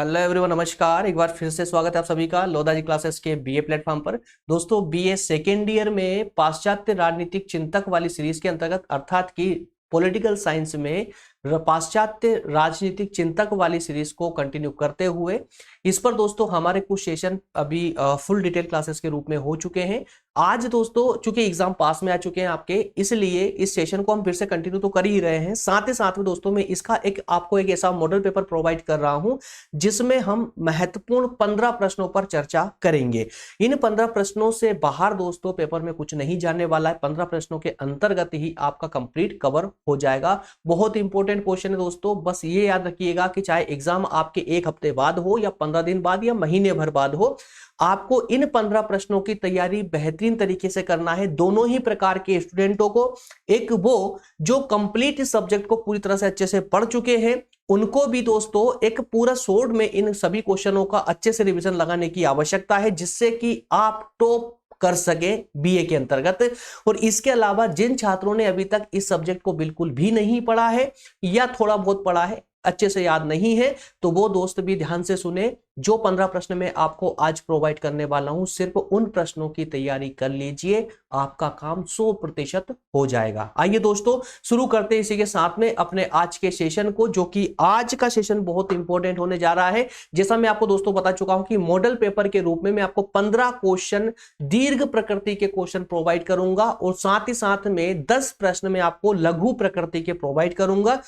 Hello everyone, नमस्कार। एक बार फिर से स्वागत है आप सभी का लोधा जी क्लासेस के बीए प्लेटफॉर्म पर। दोस्तों, बीए सेकेंड ईयर में पाश्चात्य राजनीतिक चिंतक वाली सीरीज के अंतर्गत अर्थात कि पॉलिटिकल साइंस में पाश्चात्य राजनीतिक चिंतक वाली सीरीज को कंटिन्यू करते हुए इस पर दोस्तों हमारे कुछ सेशन अभी फुल डिटेल क्लासेस के रूप में हो चुके हैं। आज दोस्तों चूंकि एग्जाम पास में आ चुके हैं आपके, इसलिए इस सेशन को हम फिर से कंटिन्यू तो कर ही रहे हैं। साथ ही साथ में दोस्तों मैं इसका आपको एक ऐसा मॉडल पेपर प्रोवाइड कर रहा हूं जिसमें हम महत्वपूर्ण 15 प्रश्नों पर चर्चा करेंगे। इन 15 प्रश्नों से बाहर दोस्तों पेपर में कुछ नहीं जाने वाला है। 15 प्रश्नों के अंतर्गत ही आपका कंप्लीट कवर हो जाएगा। बहुत इंपॉर्टेंट क्वेश्चन है दोस्तों, बस ये याद रखिएगा कि चाहे एग्जाम आपके एक हफ्ते बाद हो या 15 दिन बाद या महीने भर बाद हो, आपको इन 15 प्रश्नों की तैयारी बेहतरीन तरीके से करना है। दोनों ही प्रकार के स्टूडेंटों को, एक वो जो कंप्लीट इस सब्जेक्ट को पूरी तरह से अच्छे से पढ़ चुके हैं, उनको भी दोस्तों एक पूरा सोर्ट में इन सभी क्वेश्चनों का अच्छे से रिवीजन लगाने की आवश्यकता है, जिससे कि आप टॉप कर सके बीए के अंतर्गत। और इसके अलावा जिन छात्रों ने अभी तक इस सब्जेक्ट को बिल्कुल भी नहीं पढ़ा है या थोड़ा बहुत पढ़ा है, अच्छे से याद नहीं है, तो वो दोस्त भी ध्यान से सुने। जो 15 प्रश्न मैं आपको आज प्रोवाइड करने वाला हूं, सिर्फ उन प्रश्नों की तैयारी कर लीजिए, आपका काम 100% हो जाएगा। आइए दोस्तों शुरू करते हैं इसी के साथ में अपने आज के सेशन को, जो कि आज का सेशन बहुत इंपॉर्टेंट होने जा रहा है। जैसा मैं आपको दोस्तों बता चुका हूं कि मॉडल पेपर के रूप में मैं आपको 15 क्वेश्चन, दीर्घ प्रकृति के क्वेश्चन प्रोवाइड करूंगा और साथ ही साथ में 10 प्रश्न में आपको लघु प्रकृति के प्रोवाइड करूंगा।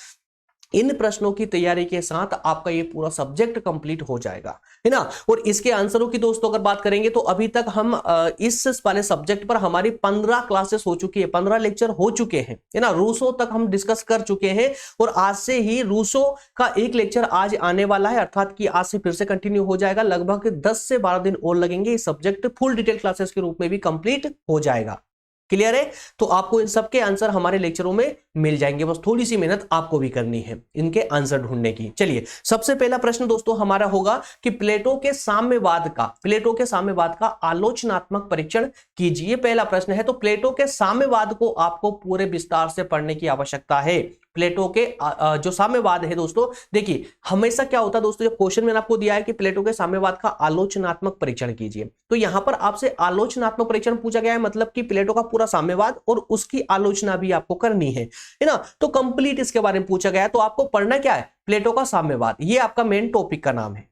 इन प्रश्नों की तैयारी के साथ आपका ये पूरा सब्जेक्ट कंप्लीट हो जाएगा, है ना। और इसके आंसरों की दोस्तों अगर बात करेंगे तो अभी तक हम इस वाले सब्जेक्ट पर हमारी 15 क्लासेस हो चुकी है, 15 लेक्चर हो चुके हैं, है ना। रूसो तक हम डिस्कस कर चुके हैं और आज से ही रूसो का एक लेक्चर आज आने वाला है, अर्थात कि आज से फिर से कंटिन्यू हो जाएगा। लगभग 10 से 12 दिन और लगेंगे, इस सब्जेक्ट फुल डिटेल क्लासेस के रूप में भी कंप्लीट हो जाएगा। क्लियर है? तो आपको इन सबके आंसर हमारे लेक्चरों में मिल जाएंगे, बस थोड़ी सी मेहनत आपको भी करनी है इनके आंसर ढूंढने की। चलिए, सबसे पहला प्रश्न दोस्तों हमारा होगा कि प्लेटो के साम्यवाद का आलोचनात्मक परीक्षण कीजिए। पहला प्रश्न है, तो प्लेटो के साम्यवाद को आपको पूरे विस्तार से पढ़ने की आवश्यकता है। प्लेटो के जो साम्यवाद है दोस्तों, देखिए हमेशा क्या होता है दोस्तों, जब क्वेश्चन मैंने आपको दिया है कि प्लेटो के साम्यवाद का आलोचनात्मक परीक्षण कीजिए, तो यहां पर आपसे आलोचनात्मक परीक्षण पूछा गया है, मतलब कि प्लेटो का पूरा साम्यवाद और उसकी आलोचना भी आपको करनी है ना। तो कंप्लीट इसके बारे में पूछा गया है, तो आपको पढ़ना क्या है, प्लेटो का साम्यवाद, ये आपका मेन टॉपिक का नाम है।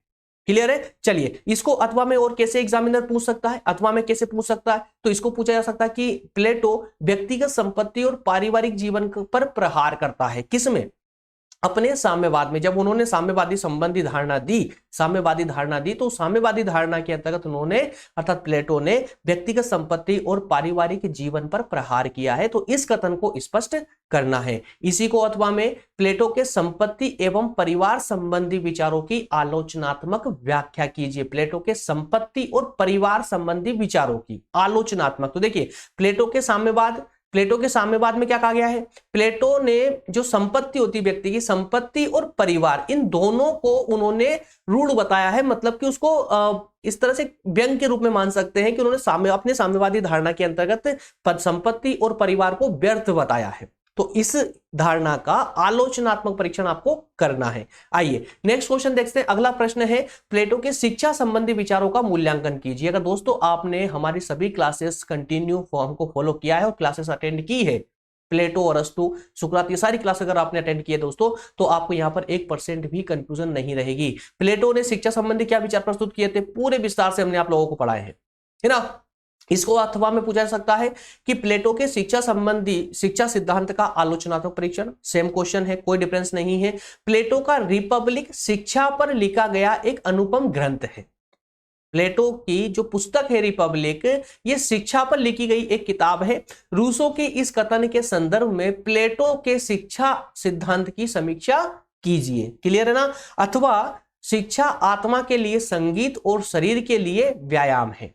क्लियर है? चलिए, इसको अथवा में और कैसे एग्जामिनर पूछ सकता है, अथवा में कैसे पूछ सकता है, तो इसको पूछा जा सकता है कि प्लेटो व्यक्तिगत संपत्ति और पारिवारिक जीवन पर प्रहार करता है, किसमें, अपने साम्यवाद में। जब उन्होंने साम्यवादी धारणा दी तो साम्यवादी धारणा के अंतर्गत उन्होंने, अर्थात प्लेटो ने व्यक्तिगत संपत्ति और पारिवारिक जीवन पर प्रहार किया है, तो इस कथन को स्पष्ट करना है। इसी को अथवा में प्लेटो के संपत्ति एवं परिवार संबंधी विचारों की आलोचनात्मक व्याख्या कीजिए। प्लेटो के संपत्ति और परिवार संबंधी विचारों की आलोचनात्मक, तो देखिए प्लेटो के साम्यवाद में क्या कहा गया है, प्लेटो ने जो संपत्ति होती है व्यक्ति की, संपत्ति और परिवार, इन दोनों को उन्होंने रूढ़ बताया है, मतलब कि उसको इस तरह से व्यंग के रूप में मान सकते हैं कि उन्होंने अपने साम्यवादी धारणा के अंतर्गत संपत्ति और परिवार को व्यर्थ बताया है। तो इस धारणा का आलोचनात्मक परीक्षण आपको करना है। आइए नेक्स्ट क्वेश्चन देखते हैं। अगला प्रश्न है, प्लेटो के शिक्षा संबंधी विचारों का मूल्यांकन कीजिए। अगर दोस्तों आपने हमारी सभी क्लासेस कंटिन्यू फॉर्म को फॉलो किया है और क्लासेस अटेंड की है, प्लेटो, अरस्तु, सुकरात, ये सारी क्लास अगर आपने अटेंड किए दोस्तों, तो आपको यहां पर 1% भी कंफ्यूजन नहीं रहेगी। प्लेटो ने शिक्षा संबंधी क्या विचार प्रस्तुत किए थे, पूरे विस्तार से हमने आप लोगों को पढ़ाए हैं, है ना। इसको अथवा में पूछा जा सकता है कि प्लेटो के शिक्षा संबंधी शिक्षा सिद्धांत का आलोचनात्मक परीक्षण, सेम क्वेश्चन है, कोई डिफरेंस नहीं है। प्लेटो का रिपब्लिक शिक्षा पर लिखा गया एक अनुपम ग्रंथ है। प्लेटो की जो पुस्तक है रिपब्लिक, ये शिक्षा पर लिखी गई एक किताब है। रूसो के इस कथन के संदर्भ में प्लेटो के शिक्षा सिद्धांत की समीक्षा कीजिए। क्लियर है ना। अथवा शिक्षा आत्मा के लिए संगीत और शरीर के लिए व्यायाम है।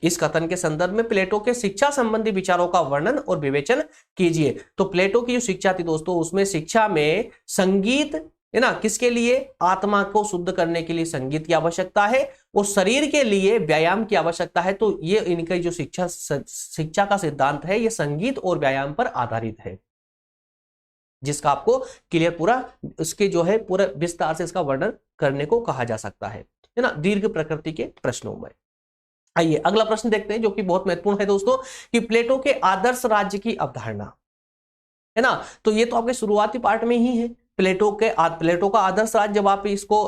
इस कथन के संदर्भ में प्लेटो के शिक्षा संबंधी विचारों का वर्णन और विवेचन कीजिए। तो प्लेटो की जो शिक्षा थी दोस्तों, उसमें शिक्षा में संगीत, है ना, किसके लिए, आत्मा को शुद्ध करने के लिए संगीत की आवश्यकता है और शरीर के लिए व्यायाम की आवश्यकता है। तो ये इनका जो शिक्षा का सिद्धांत है, ये संगीत और व्यायाम पर आधारित है। जिसका आपको क्लियर पूरा उसके जो है पूरा विस्तार से इसका वर्णन करने को कहा जा सकता है ना, दीर्घ प्रकृति के प्रश्नों में। आइए अगला प्रश्न देखते हैं जो कि बहुत महत्वपूर्ण है दोस्तों, कि प्लेटो के आदर्श राज्य की अवधारणा, है ना। तो ये तो आपके शुरुआती पार्ट में ही है, प्लेटो का आदर्श राज्य। जब आप इसको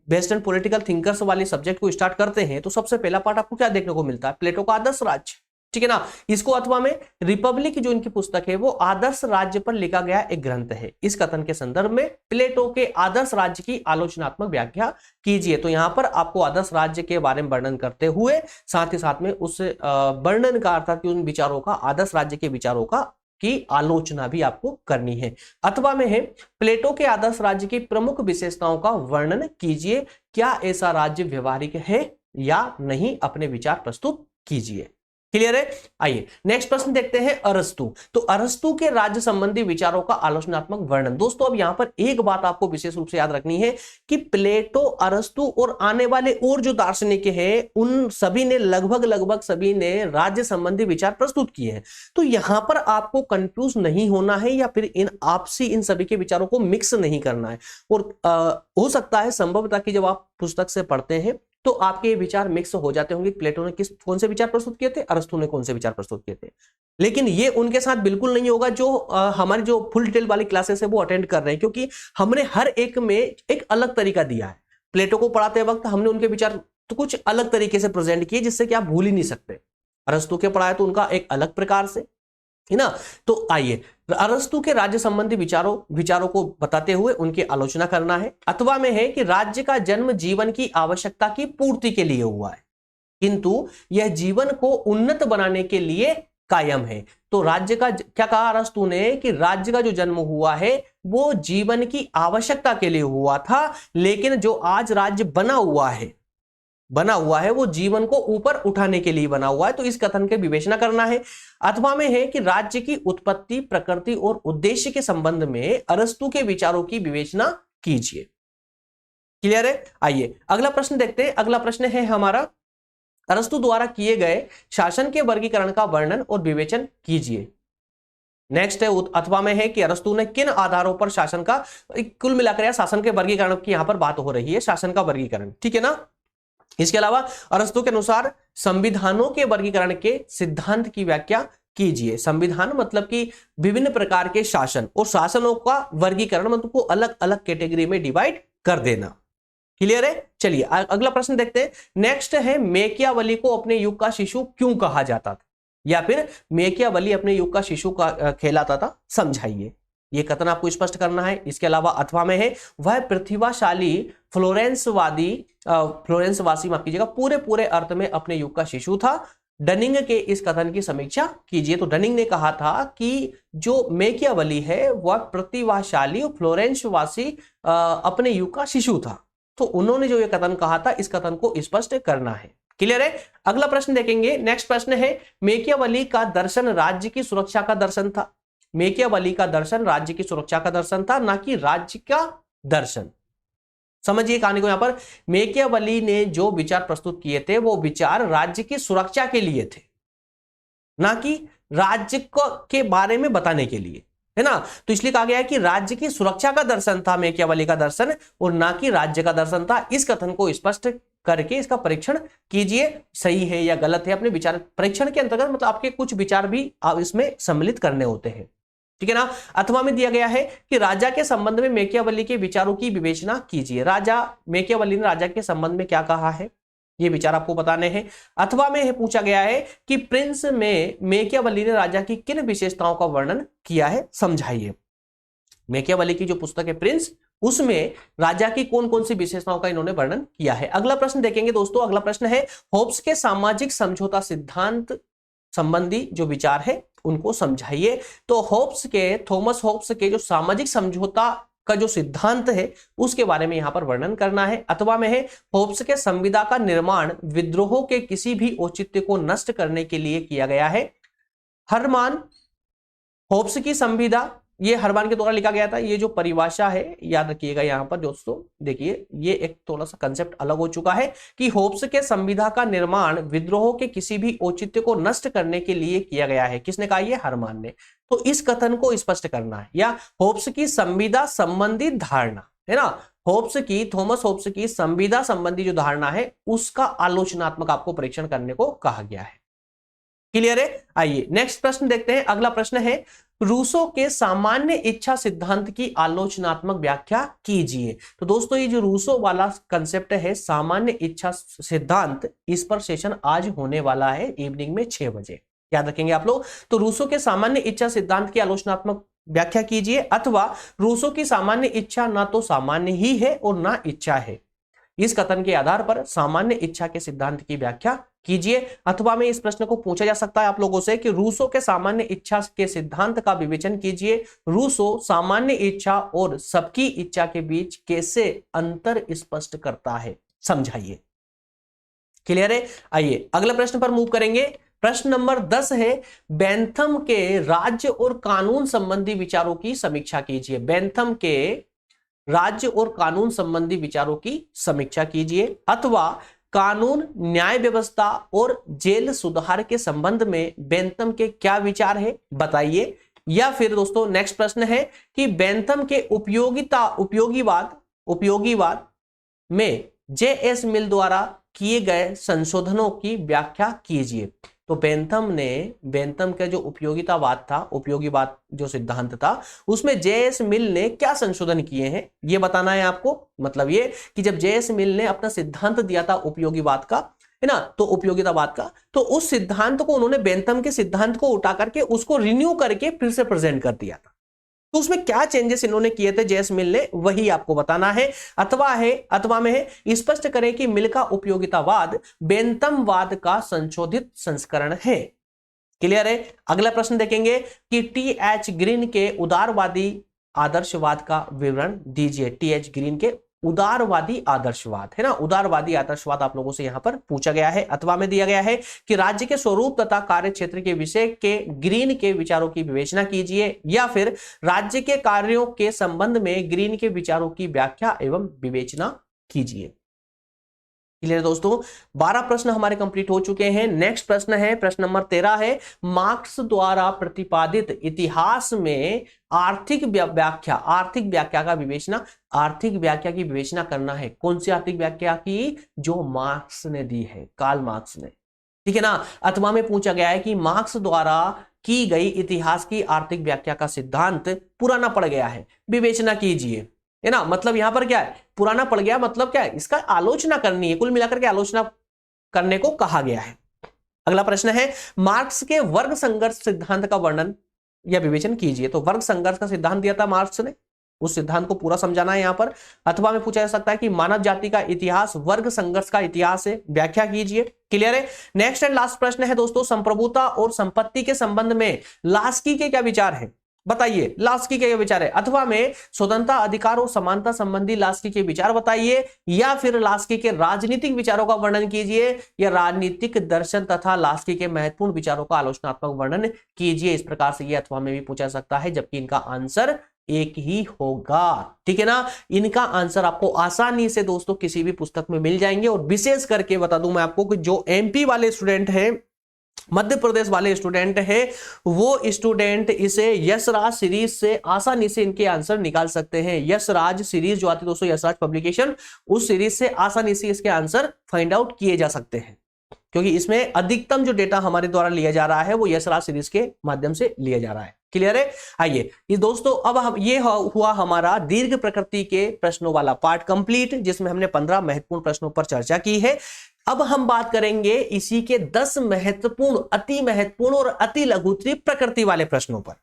वेस्टर्न पॉलिटिकल थिंकर्स वाले सब्जेक्ट को स्टार्ट करते हैं तो सबसे पहला पार्ट आपको क्या देखने को मिलता है, प्लेटो का आदर्श राज्य, ठीक है ना। इसको अथवा में रिपब्लिक जो इनकी पुस्तक है वो आदर्श राज्य पर लिखा गया एक ग्रंथ है। इस कथन के संदर्भ में प्लेटो के आदर्श राज्य की आलोचनात्मक व्याख्या कीजिए। तो यहां पर आपको आदर्श राज्य के बारे में वर्णन करते हुए साथ ही साथ में उस वर्णन का अर्थात उन विचारों का, आदर्श राज्य के विचारों का की आलोचना भी आपको करनी है। अथवा में है प्लेटो के आदर्श राज्य की प्रमुख विशेषताओं का वर्णन कीजिए, क्या ऐसा राज्य व्यवहारिक है या नहीं, अपने विचार प्रस्तुत कीजिए। क्लियर है। आइए नेक्स्ट प्रश्न देखते हैं, अरस्तु। तो अरस्तु के राज्य संबंधी विचारों का आलोचनात्मक वर्णन। दोस्तों अब यहां पर एक बात आपको विशेष रूप से याद रखनी है कि प्लेटो, अरस्तु और आने वाले और जो दार्शनिक हैं उन सभी ने लगभग सभी ने राज्य संबंधी विचार प्रस्तुत किए हैं। तो यहां पर आपको कंफ्यूज नहीं होना है या फिर इन सभी के विचारों को मिक्स नहीं करना है। और हो सकता है संभवतः कि जब आप पुस्तक से पढ़ते हैं तो आपके ये विचार मिक्स हो जाते होंगे, प्लेटो ने कौन से विचार प्रस्तुत किए थे, अरस्तु ने कौन से विचार प्रस्तुत किए थे। लेकिन ये उनके साथ बिल्कुल नहीं होगा जो हमारी जो फुल डिटेल वाली क्लासेस है वो अटेंड कर रहे हैं, क्योंकि हमने हर एक में एक अलग तरीका दिया है। प्लेटो को पढ़ाते वक्त हमने उनके विचार तो कुछ अलग तरीके से प्रेजेंट किए जिससे कि आप भूल ही नहीं सकते। अरस्तु के पढ़ाए तो उनका एक अलग प्रकार से, है ना। तो आइए अरस्तु के राज्य संबंधी विचारों को बताते हुए उनकी आलोचना करना है। अथवा में है कि राज्य का जन्म जीवन की आवश्यकता की पूर्ति के लिए हुआ है, किंतु यह जीवन को उन्नत बनाने के लिए कायम है। तो राज्य का क्या कहा अरस्तु ने कि राज्य का जो जन्म हुआ है वो जीवन की आवश्यकता के लिए हुआ था, लेकिन जो आज राज्य बना हुआ है वो जीवन को ऊपर उठाने के लिए बना हुआ है। तो इस कथन के विवेचना करना है। अथवा में है कि राज्य की उत्पत्ति, प्रकृति और उद्देश्य के संबंध में अरस्तु के विचारों की विवेचना कीजिए। क्लियर है। आइए अगला प्रश्न देखते हैं। अगला प्रश्न है हमारा, अरस्तु द्वारा किए गए शासन के वर्गीकरण का वर्णन और विवेचन कीजिए। नेक्स्ट है अथवा में है कि अरस्तु ने किन आधारों पर शासन का, कुल मिलाकर शासन के वर्गीकरण की यहां पर बात हो रही है, शासन का वर्गीकरण, ठीक है ना। इसके अलावा अरस्तु के अनुसार संविधानों के वर्गीकरण के सिद्धांत की व्याख्या कीजिए। संविधान मतलब कि विभिन्न प्रकार के शासन, और शासनों का वर्गीकरण मतलब को अलग अलग कैटेगरी में डिवाइड कर देना। क्लियर है। चलिए अगला प्रश्न देखते हैं। नेक्स्ट है, मैकियावेली को अपने युग का शिशु क्यों कहा जाता था, या फिर मैकियावेली अपने युग का शिशु का कहलाता था, समझाइए। ये कथन आपको स्पष्ट करना है। इसके अलावा अथवा में है, वह प्रतिभाशाली फ्लोरेंसवासी माफ कीजिएगा पूरे अर्थ में अपने युग का शिशु था। डनिंग के इस कथन की समीक्षा कीजिए। तो डनिंग ने कहा था कि जो मैकियावेली है वह प्रतिभाशाली और फ्लोरेंसवासी अपने युग का शिशु था। तो उन्होंने जो ये कथन कहा था इस कथन को स्पष्ट करना है। क्लियर है। अगला प्रश्न देखेंगे। नेक्स्ट प्रश्न है, मैकियावेली का दर्शन राज्य की सुरक्षा का दर्शन था। मैकियावेली का दर्शन राज्य की सुरक्षा का दर्शन था, ना कि राज्य का दर्शन। समझिए कहानी को। यहां पर मैकियावेली ने जो विचार प्रस्तुत किए थे वो विचार राज्य की सुरक्षा के लिए थे, ना कि राज्य के बारे में बताने के लिए, है ना। तो इसलिए कहा गया है कि राज्य की सुरक्षा का दर्शन था मैकियावेली का दर्शन, और ना कि राज्य का दर्शन था। इस कथन को स्पष्ट करके इसका परीक्षण कीजिए, सही है या गलत है। अपने विचार परीक्षण के अंतर्गत मतलब आपके कुछ विचार भी इसमें सम्मिलित करने होते हैं, ठीक है ना। अथवा में दिया गया है कि राजा के संबंध में मैकियावेली के विचारों की विवेचना कीजिए। मैकियावेली ने राजा के संबंध में क्या कहा है, ये विचार आपको बताने हैं। अथवा में पूछा गया है कि प्रिंस में मैकियावेली ने राजा की किन विशेषताओं का वर्णन किया है, समझाइए। मैकियावेली की जो पुस्तक है प्रिंस, उसमें राजा की कौन कौन सी विशेषताओं का इन्होंने वर्णन किया है। अगला प्रश्न देखेंगे दोस्तों। अगला प्रश्न है, होब्स के सामाजिक समझौता सिद्धांत संबंधी जो विचार है उनको समझाइए। तो थॉमस होब्स के जो सामाजिक समझौता का जो सिद्धांत है उसके बारे में यहां पर वर्णन करना है। अथवा में है, होब्स के संविदा का निर्माण विद्रोह के किसी भी औचित्य को नष्ट करने के लिए किया गया है। हरमान होब्स की संविदा ये हर्मान के द्वारा लिखा गया था। ये जो परिभाषा है याद रखिएगा यहाँ पर दोस्तों, देखिए ये एक थोड़ा सा कंसेप्ट अलग हो चुका है कि होब्स के संविधा का निर्माण विद्रोह के किसी भी औचित्य को नष्ट करने के लिए किया गया है। किसने कहा? ये हर्मान ने। तो इस कथन को स्पष्ट करना है, या होब्स की संविदा संबंधी धारणा है ना, थॉमस होब्स की संविदा संबंधी जो धारणा है उसका आलोचनात्मक आपको परीक्षण करने को कहा गया है। क्लियर है? आइए नेक्स्ट प्रश्न देखते हैं। अगला प्रश्न है, रूसो के सामान्य इच्छा सिद्धांत की आलोचनात्मक व्याख्या कीजिए। तो दोस्तों ये जो रूसो वाला कंसेप्ट है सामान्य इच्छा सिद्धांत, इस पर सेशन आज होने वाला है इवनिंग में 6 बजे, याद रखेंगे आप लोग। तो रूसो के सामान्य इच्छा सिद्धांत की आलोचनात्मक व्याख्या कीजिए, अथवा रूसो की सामान्य इच्छा ना तो सामान्य ही है और ना इच्छा है। इस कथन के आधार पर सामान्य इच्छा के सिद्धांत की व्याख्या कीजिए। अथवा में इस प्रश्न को पूछा जा सकता है आप लोगों से कि रूसो के सामान्य इच्छा के सिद्धांत का विवेचन कीजिए। रूसो सामान्य इच्छा और सबकी इच्छा के बीच कैसे अंतर स्पष्ट करता है, समझाइए। क्लियर है? आइए अगले प्रश्न पर मूव करेंगे। प्रश्न नंबर 10 है, बेंथम के राज्य और कानून संबंधी विचारों की समीक्षा कीजिए। बेंथम के राज्य और कानून संबंधी विचारों की समीक्षा कीजिए, अथवा कानून, न्याय व्यवस्था और जेल सुधार के संबंध में बेंथम के क्या विचार है बताइए। या फिर दोस्तों नेक्स्ट प्रश्न है कि बेंथम के उपयोगीवाद में जे.एस. मिल द्वारा किए गए संशोधनों की व्याख्या कीजिए। तो बेंथम का जो उपयोगीवाद जो सिद्धांत था, उसमें जे.एस. मिल ने क्या संशोधन किए हैं ये बताना है आपको। मतलब ये कि जब जे.एस. मिल ने अपना सिद्धांत दिया था उपयोगीवाद का, है ना, तो उपयोगितावाद का, तो उस सिद्धांत को उन्होंने बेंथम के सिद्धांत को उठा करके उसको रिन्यू करके फिर से प्रेजेंट कर दिया था। तो उसमें क्या चेंजेस इन्होंने किए थे जे.एस. मिल ने, वही आपको बताना है। अथवा में है, स्पष्ट करें कि मिल का उपयोगितावाद बेंथमवाद का संशोधित संस्करण है। क्लियर है? अगला प्रश्न देखेंगे कि टी.एच. ग्रीन के उदारवादी आदर्शवाद का विवरण दीजिए। टी.एच. ग्रीन के उदारवादी आदर्शवाद, है ना, उदारवादी आदर्शवाद आप लोगों से यहां पर पूछा गया है। अथवा में दिया गया है कि राज्य के स्वरूप तथा कार्य क्षेत्र के विषय के ग्रीन के विचारों की विवेचना कीजिए। या फिर राज्य के कार्यों के संबंध में ग्रीन के विचारों की व्याख्या एवं विवेचना कीजिए। क्लियर दोस्तों? 12 प्रश्न हमारे कंप्लीट हो चुके हैं। नेक्स्ट प्रश्न है, प्रश्न नंबर 13 है, मार्क्स द्वारा प्रतिपादित इतिहास में आर्थिक व्याख्या की विवेचना करना है। कौन सी आर्थिक व्याख्या की? जो मार्क्स ने दी है, कार्ल मार्क्स ने, ठीक है ना। अथवा में पूछा गया है कि मार्क्स द्वारा की गई इतिहास की आर्थिक व्याख्या का सिद्धांत पुराना पड़ गया है, विवेचना कीजिए, है ना। मतलब यहां पर क्या है, पुराना पड़ गया, मतलब क्या है, इसका आलोचना करनी है, कुल मिलाकर के आलोचना करने को कहा गया है। अगला प्रश्न है, मार्क्स के वर्ग संघर्ष सिद्धांत का वर्णन या विवेचन कीजिए। तो वर्ग संघर्ष का सिद्धांत दिया था मार्क्स ने, उस सिद्धांत को पूरा समझाना है यहां पर। अथवा में पूछा जा सकता है कि मानव जाति का इतिहास वर्ग संघर्ष का इतिहास है, व्याख्या कीजिए। क्लियर है? नेक्स्ट एंड लास्ट प्रश्न है दोस्तों, संप्रभुता और संपत्ति के संबंध में लास्की के क्या विचार है बताइए। लास्की के क्या विचार है? अथवा में स्वतंत्रता, अधिकार और समानता संबंधी लास्की के विचार बताइए। या फिर लास्की के राजनीतिक विचारों का वर्णन कीजिए, या राजनीतिक दर्शन तथा लास्की के महत्वपूर्ण विचारों का आलोचनात्मक वर्णन कीजिए। इस प्रकार से ये अथवा में भी पूछा सकता है, जबकि इनका आंसर एक ही होगा, ठीक है ना। इनका आंसर आपको आसानी से दोस्तों किसी भी पुस्तक में मिल जाएंगे। और विशेष करके बता दूं मैं आपको कि जो एमपी वाले स्टूडेंट हैं, मध्य प्रदेश वाले स्टूडेंट है, वो स्टूडेंट इसे यशराज सीरीज से आसानी से इनके आंसर निकाल सकते हैं। यशराज सीरीज जो आती है दोस्तों, यशराज पब्लिकेशन, उस सीरीज से आसानी से इसके आंसर फाइंड आउट किए जा सकते हैं, क्योंकि इसमें अधिकतम जो डेटा हमारे द्वारा लिया जा रहा है वो यशराज सीरीज के माध्यम से लिया जा रहा है। क्लियर है? आइए ये दोस्तों, अब हम ये हुआ हमारा दीर्घ प्रकृति के प्रश्नों वाला पार्ट कंप्लीट, जिसमें हमने 15 महत्वपूर्ण प्रश्नों पर चर्चा की है। अब हम बात करेंगे इसी के 10 महत्वपूर्ण, अति महत्वपूर्ण और अति लघुत्तरी प्रकृति वाले प्रश्नों पर,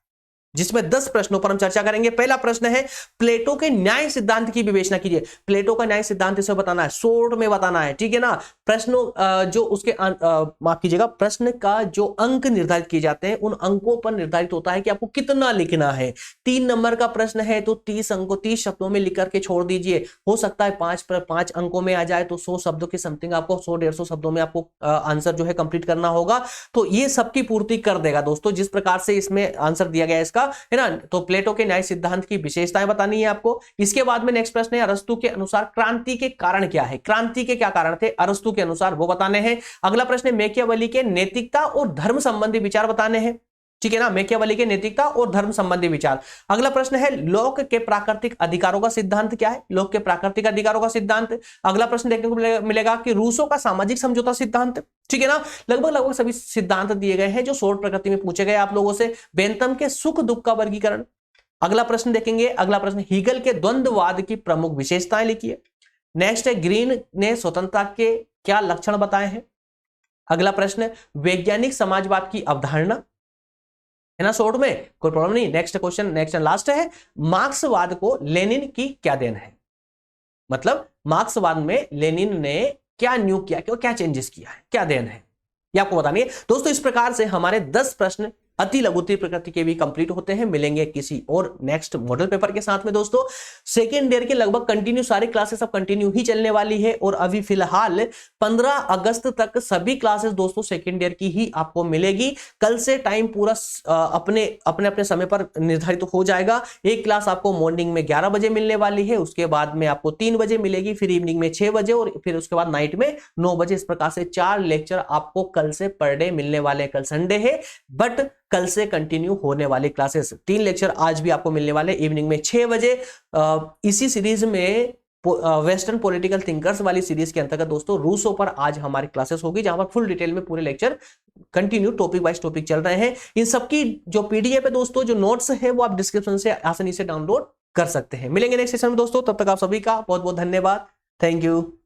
जिसमें 10 प्रश्नों पर हम चर्चा करेंगे। पहला प्रश्न है, प्लेटो के न्याय सिद्धांत की विवेचना कीजिए। प्लेटो का न्याय सिद्धांत इसे बताना है, शॉर्ट में बताना है, ठीक है ना। प्रश्नों जो उसके माफ कीजिएगा, प्रश्न का जो अंक निर्धारित किए जाते हैं, उन अंकों पर निर्धारित होता है कि आपको कितना लिखना है। 3 नंबर का प्रश्न है तो 30 अंकों 30 शब्दों में लिख करके छोड़ दीजिए। हो सकता है 5 अंकों में आ जाए तो 100 शब्दों के समथिंग आपको 100-150 शब्दों में आपको आंसर जो है कंप्लीट करना होगा। तो ये सबकी पूर्ति कर देगा दोस्तों, जिस प्रकार से इसमें आंसर दिया गया है इसका, का, है ना। तो प्लेटो के न्याय सिद्धांत की विशेषताएं बतानी है आपको। इसके बाद में नेक्स्ट प्रश्न है, अरस्तु के अनुसार क्रांति के कारण क्या है, क्रांति के क्या कारण थे अरस्तु के अनुसार, वो बताने हैं। अगला प्रश्न है, मैकियावेली के नैतिकता और धर्म संबंधी विचार बताने हैं, ठीक है ना, मैकियावेली के नैतिकता और धर्म संबंधी विचार। अगला प्रश्न है, लोक के प्राकृतिक अधिकारों का सिद्धांत क्या है, लोक के प्राकृतिक अधिकारों का सिद्धांत। अगला प्रश्न देखने को मिलेगा कि रूसो का सामाजिक समझौता सिद्धांत, ठीक है ना। लगभग सभी सिद्धांत दिए गए हैं जो शॉर्ट प्रकृति में पूछे गए आप लोगों से। बेंथम के सुख दुख का वर्गीकरण। अगला प्रश्न देखेंगे, अगला प्रश्न, हीगल के द्वंद्ववाद की प्रमुख विशेषताएं लिखिए। नेक्स्ट है, ग्रीन ने स्वतंत्रता के क्या लक्षण बताए हैं। अगला प्रश्न, वैज्ञानिक समाजवाद की अवधारणा, है ना, शॉर्ट में, कोई प्रॉब्लम नहीं। नेक्स्ट क्वेश्चन, नेक्स्ट लास्ट है, मार्क्सवाद को लेनिन की क्या देन है, मतलब मार्क्सवाद में लेनिन ने क्या न्यू किया, क्या चेंजेस किया है, क्या देन है, ये आपको बतानी है दोस्तों। इस प्रकार से हमारे 10 प्रश्न अति लघुत्तरीय प्रकृति के भी कंप्लीट होते हैं। मिलेंगे किसी और नेक्स्ट मॉडल पेपर के साथ में दोस्तों। सेकेंड ईयर के लगभग कंटिन्यू सारी क्लासेस अब कंटिन्यू ही चलने वाली है, और अभी फिलहाल 15 अगस्त तक सभी क्लासेस दोस्तों सेकेंड ईयर की ही आपको मिलेगी। कल से टाइम पूरा अपने अपने समय पर निर्धारित हो जाएगा। एक क्लास आपको मॉर्निंग में 11 बजे मिलने वाली है, उसके बाद में आपको 3 बजे मिलेगी, फिर इवनिंग में 6 बजे, और फिर उसके बाद नाइट में 9 बजे। इस प्रकार से 4 लेक्चर आपको कल से पर डे मिलने वाले। कल संडे है बट कल से कंटिन्यू होने वाली क्लासेस, 3 लेक्चर आज भी आपको मिलने वाले इवनिंग में 6 बजे। इसी सीरीज में वेस्टर्न पॉलिटिकल थिंकर्स वाली सीरीज के अंतर्गत दोस्तों रूसो पर आज हमारी क्लासेस होगी, जहां पर फुल डिटेल में पूरे lecture continue topic wise topic चल रहे हैं। इन सबकी जो पीडीएफ है दोस्तों, जो नोट्स है, वो आप डिस्क्रिप्शन से आसानी से डाउनलोड कर सकते हैं। मिलेंगे नेक्स्ट सेशन में दोस्तों, तब तक आप सभी का बहुत बहुत धन्यवाद। Thank you.